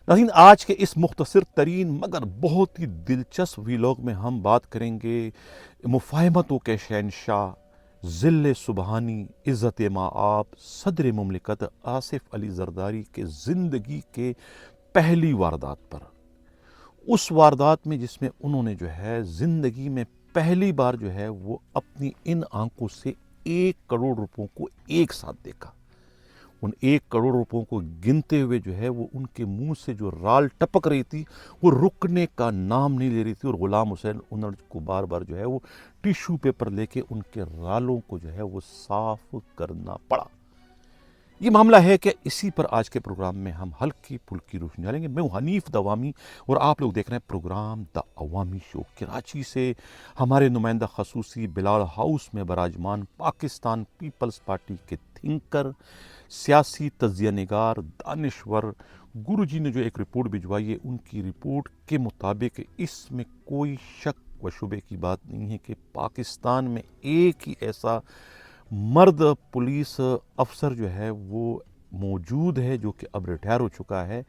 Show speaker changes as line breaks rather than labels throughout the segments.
ناظرین، آج کے اس مختصر ترین مگر بہت ہی دلچسپ ویلاگ میں ہم بات کریں گے مفاہمتوں کے شہنشاہ، ذل سبحانی، عزت مآب، صدر مملکت آصف علی زرداری کے زندگی کے پہلی واردات پر، اس واردات میں جس میں انہوں نے جو ہے زندگی میں پہلی بار جو ہے وہ اپنی ان آنکھوں سے 1 کروڑ روپوں کو ایک ساتھ دیکھا۔ ان 1 کروڑ روپوں کو گنتے ہوئے جو ہے وہ ان کے منہ سے جو رال ٹپک رہی تھی وہ رکنے کا نام نہیں لے رہی تھی، اور غلام حسین انر کو بار بار جو ہے وہ ٹیشو پیپر لے کے ان کے رالوں کو جو ہے وہ صاف کرنا پڑا۔ یہ معاملہ ہے کہ اسی پر آج کے پروگرام میں ہم ہلکی پھلکی روشنی ڈالیں گے۔ میں ہوں حنیف دوامی اور آپ لوگ دیکھ رہے ہیں پروگرام دا عوامی شو۔ کراچی سے ہمارے نمائندہ خصوصی بلال ہاؤس میں براجمان پاکستان پیپلز پارٹی کے تھنکر، سیاسی تجزیہ نگار، دانشور گرو جی نے جو ایک رپورٹ بھجوائی ہے، ان کی رپورٹ کے مطابق اس میں کوئی شک و شبے کی بات نہیں ہے کہ پاکستان میں ایک ہی ایسا مرد پولیس افسر جو ہے وہ موجود ہے جو کہ اب ریٹائر ہو چکا ہے،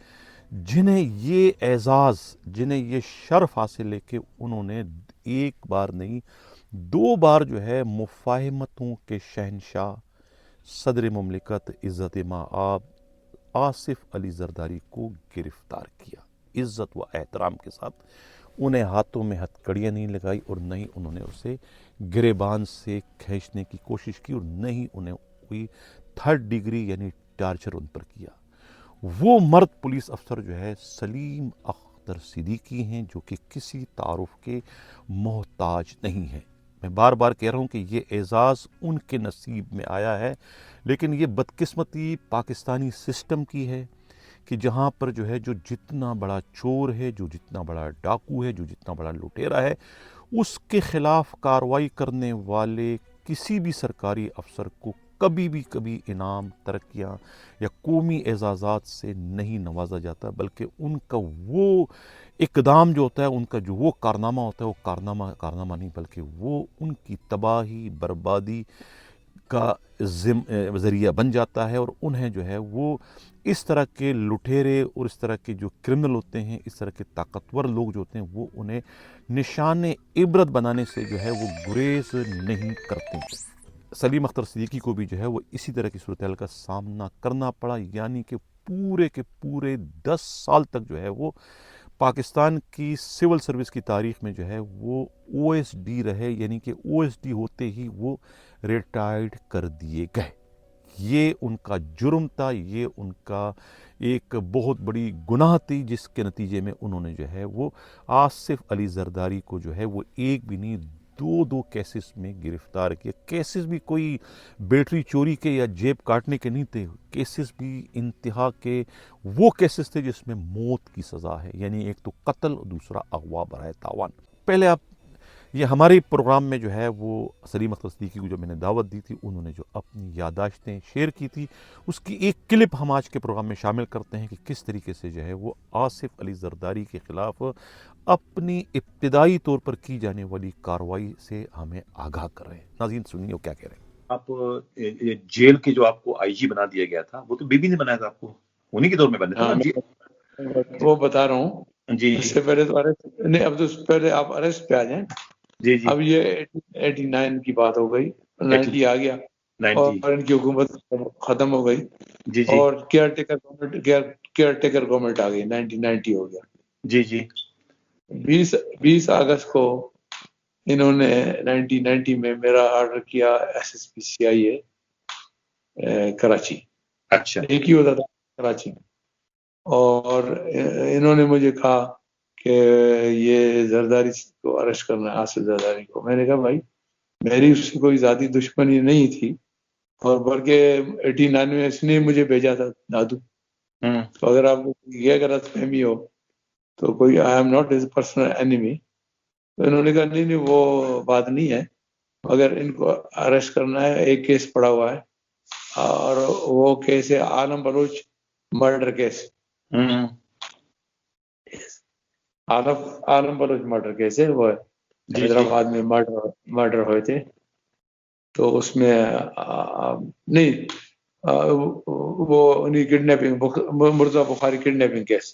جنہیں یہ اعزاز، جنہیں یہ شرف حاصل ہے کہ انہوں نے ایک بار نہیں 2 بار جو ہے مفاہمتوں کے شہنشاہ، صدر مملکت عزت مآب آصف علی زرداری کو گرفتار کیا، عزت و احترام کے ساتھ۔ انہیں ہاتھوں میں ہتھ کڑیاں نہیں لگائی، اور نہ ہی انہوں نے اسے گریبان سے کھینچنے کی کوشش کی، اور نہ ہی انہیں کوئی 3rd ڈگری یعنی ٹارچر ان پر کیا۔ وہ مرد پولیس افسر جو ہے سلیم اختر صدیقی ہیں، جو کہ کسی تعارف کے محتاج نہیں ہیں۔ میں بار بار کہہ رہا ہوں کہ یہ اعزاز ان کے نصیب میں آیا ہے، لیکن یہ بدقسمتی پاکستانی سسٹم کی ہے کہ جہاں پر جو ہے جو جتنا بڑا چور ہے، جو جتنا بڑا ڈاکو ہے، جو جتنا بڑا لٹیرا ہے، اس کے خلاف کارروائی کرنے والے کسی بھی سرکاری افسر کو کبھی انعام، ترقیاں یا قومی اعزازات سے نہیں نوازا جاتا، بلکہ ان کا وہ اقدام جو ہوتا ہے، ان کا جو وہ کارنامہ ہوتا ہے، وہ کارنامہ نہیں، بلکہ وہ ان کی تباہی، بربادی کا ذریعہ بن جاتا ہے، اور انہیں جو ہے وہ اس طرح کے لٹیرے اور اس طرح کے جو کرمنل ہوتے ہیں، اس طرح کے طاقتور لوگ جو ہوتے ہیں، وہ انہیں نشان عبرت بنانے سے جو ہے وہ گریز نہیں کرتے ہیں۔ سلیم اختر صدیقی کو بھی جو ہے وہ اسی طرح کی صورتحال کا سامنا کرنا پڑا، یعنی کہ پورے 10 سال تک جو ہے وہ پاکستان کی سول سروس کی تاریخ میں جو ہے وہ او ایس ڈی رہے، یعنی کہ او ایس ڈی ہوتے ہی وہ ریٹائرڈ کر دیے گئے۔ یہ ان کا جرم تھا، یہ ان کا ایک بہت بڑی گناہ تھی، جس کے نتیجے میں انہوں نے جو ہے وہ آصف علی زرداری کو جو ہے وہ ایک بھی نہیں 2 کیسز میں گرفتار کیا۔ کیسز بھی کوئی بیٹری چوری کے یا جیب کاٹنے کے نہیں تھے، کیسز بھی انتہا کے وہ کیسز تھے جس میں موت کی سزا ہے، یعنی ایک تو قتل اور دوسرا اغوا برائے تاوان۔ پہلے آپ یہ ہمارے پروگرام میں جو ہے وہ سلیم اختر صدیقی کو جو میں نے دعوت دی تھی، انہوں نے جو اپنی یادداشتیں شیئر کی تھی، اس کی ایک کلپ ہم آج کے پروگرام میں شامل کرتے ہیں کہ کس طریقے سے جو ہے وہ آصف علی زرداری کے خلاف اپنی ابتدائی طور پر کی جانے والی کارروائی سے ہمیں آگاہ کر رہے ہیں۔ ناظرین سنیے وہ کیا کہہ رہے ہیں۔
آپ جیل کے جو آپ کو آئی جی بنا دیا گیا تھا، وہ تو بی بی نے بنایا تھا آپ کو، انہی کے دور میں بنے تھے نا جی؟
وہ بتا رہا ہوں،
جی
اس سے پہلے تو ارسٹ نہیں، اب تو پہلے آپ ارسٹ پہ آ جائیں۔
جی جی
اب یہ 89 کی بات ہو گئی، 90 آ گیا
90
اور ان کی حکومت ختم ہو گئی،
جی جی
اور کیئر ٹیکر گورنمنٹ آ گئی، 1990 ہو گیا۔
جی جی
20 اگست کو انہوں نے 1990 میں میرا آرڈر کیا ایس ایس پی سی آئی اے کراچی،
اچھا
ایک ہی ہوتا تھا کراچی میں، اور انہوں نے مجھے کہا کہ یہ زرداری کو ارسٹ کرنا ہے، آصف زرداری کو۔ میں نے کہا بھائی میری اس سے کوئی ذاتی دشمنی نہیں تھی، اور بلکہ 89 میں اس نے مجھے بھیجا تھا دادو، تو اگر آپ کو یہ غلط فہمی ہو تو کوئی I am not his personal enemy. تو انہوں نے کہا نہیں وہ بات نہیں ہے، اگر ان کو ارسٹ کرنا ہے، ایک کیس پڑا ہوا ہے، اور وہ کیس ہے عالم بلوچ مرڈر کیس، عالم بلوچ مرڈر کیس ہے، وہ حیدرآباد میں مرڈر ہوئے تھے۔ تو اس میں نہیں وہ انہیں کڈنیپنگ، مرزا بخاری کڈنیپنگ کیس،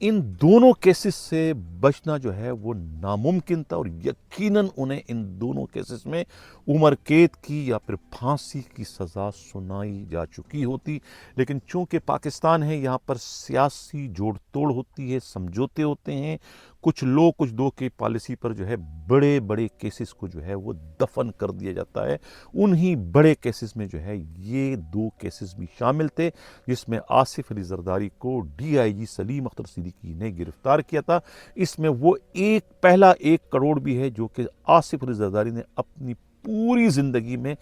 ان دونوں کیسز سے بچنا جو ہے وہ ناممکن تھا، اور یقیناً انہیں ان دونوں کیسز میں عمر قید کی یا پھر پھانسی کی سزا سنائی جا چکی ہوتی، لیکن چونکہ پاکستان ہے، یہاں پر سیاسی جوڑ توڑ ہوتی ہے، سمجھوتے ہوتے ہیں، کچھ لوگ کچھ دو کی پالیسی پر جو ہے بڑے بڑے کیسز کو جو ہے وہ دفن کر دیا جاتا ہے۔ انہی بڑے کیسز میں جو ہے یہ دو کیسز بھی شامل تھے، جس میں آصف علی زرداری کو ڈی آئی جی سلیم اختر صدیقی نے گرفتار کیا تھا۔ اس میں وہ پہلا 1 کروڑ بھی ہے جو کہ آصف علی زرداری نے اپنی پوری زندگی میں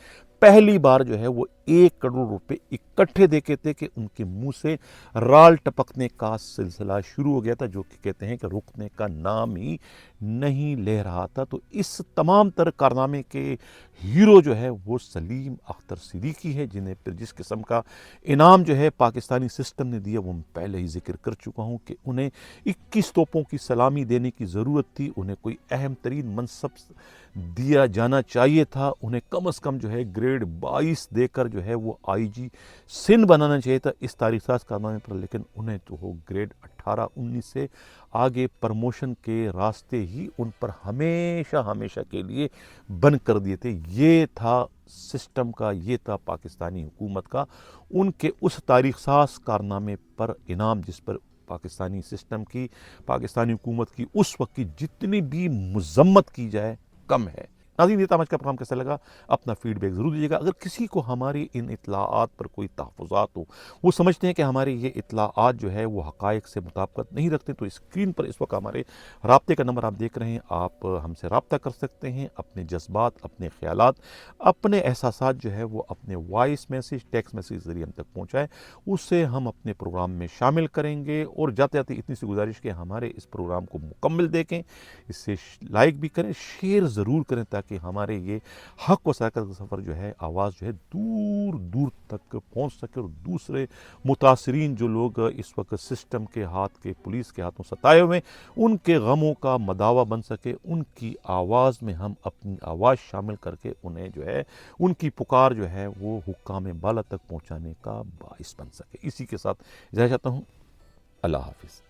پہلی بار جو ہے وہ 1 کروڑ روپے اکٹھے دیکھے تھے کہ ان کے منہ سے رال ٹپکنے کا سلسلہ شروع ہو گیا تھا، جو کہ کہتے ہیں کہ رکنے کا نام ہی نہیں لے رہا تھا۔ تو اس تمام تر کارنامے کے ہیرو جو ہے وہ سلیم اختر صدیقی ہے، جنہیں پھر جس قسم کا انعام جو ہے پاکستانی سسٹم نے دیا وہ میں پہلے ہی ذکر کر چکا ہوں کہ انہیں 21 توپوں کی سلامی دینے کی ضرورت تھی، انہیں کوئی اہم ترین منصب دیا جانا چاہیے تھا، انہیں کم از کم جو ہے گریڈ 22 دے کر جو ہے وہ آئی جی سندھ بنانا چاہیے تھا اس تاریخ ساز کارنامے پر، لیکن انہیں تو وہ گریڈ 18-19 سے آگے پرموشن کے راستے ہی ان پر ہمیشہ کے لیے بند کر دیے تھے۔ یہ تھا سسٹم کا، یہ تھا پاکستانی حکومت کا، ان کے اس تاریخ ساز کارنامے پر انعام جس پر پاکستانی سسٹم کی، پاکستانی حکومت کی اس وقت کی جتنی بھی مذمت کی جائے کم ہے۔ ناظرین، یہ تھا آج کا پروگرام، کیسا لگا؟ اپنا فیڈ بیک ضرور دیجیے گا۔ اگر کسی کو ہماری ان اطلاعات پر کوئی تحفظات ہو، وہ سمجھتے ہیں کہ ہماری یہ اطلاعات جو ہے وہ حقائق سے مطابقت نہیں رکھتے، تو اسکرین پر اس وقت ہمارے رابطے کا نمبر آپ دیکھ رہے ہیں، آپ ہم سے رابطہ کر سکتے ہیں، اپنے جذبات، اپنے خیالات، اپنے احساسات جو ہے وہ اپنے وائس میسیج، ٹیکسٹ میسیج ذریعے ہم تک پہنچائیں، اس سے ہم اپنے پروگرام میں شامل کریں گے۔ اور جاتے جاتے اتنی سی گزارش کہ ہمارے اس پروگرام کو مکمل دیکھیں، اس سے لائک بھی کریں، شیئر ضرور کریں، تاکہ ہمارے یہ حق و صداقت کا سفر جو ہے، آواز جو ہے دور دور تک پہنچ سکے، اور دوسرے متاثرین جو لوگ اس وقت سسٹم کے ہاتھ کے، پولیس کے ہاتھوں ستائے ہوئے، ان کے غموں کا مداوا بن سکے، ان کی آواز میں ہم اپنی آواز شامل کر کے انہیں جو ہے ان کی پکار جو ہے وہ حکام بالا تک پہنچانے کا باعث بن سکے۔ اسی کے ساتھ اجازت چاہتا ہوں، اللہ حافظ۔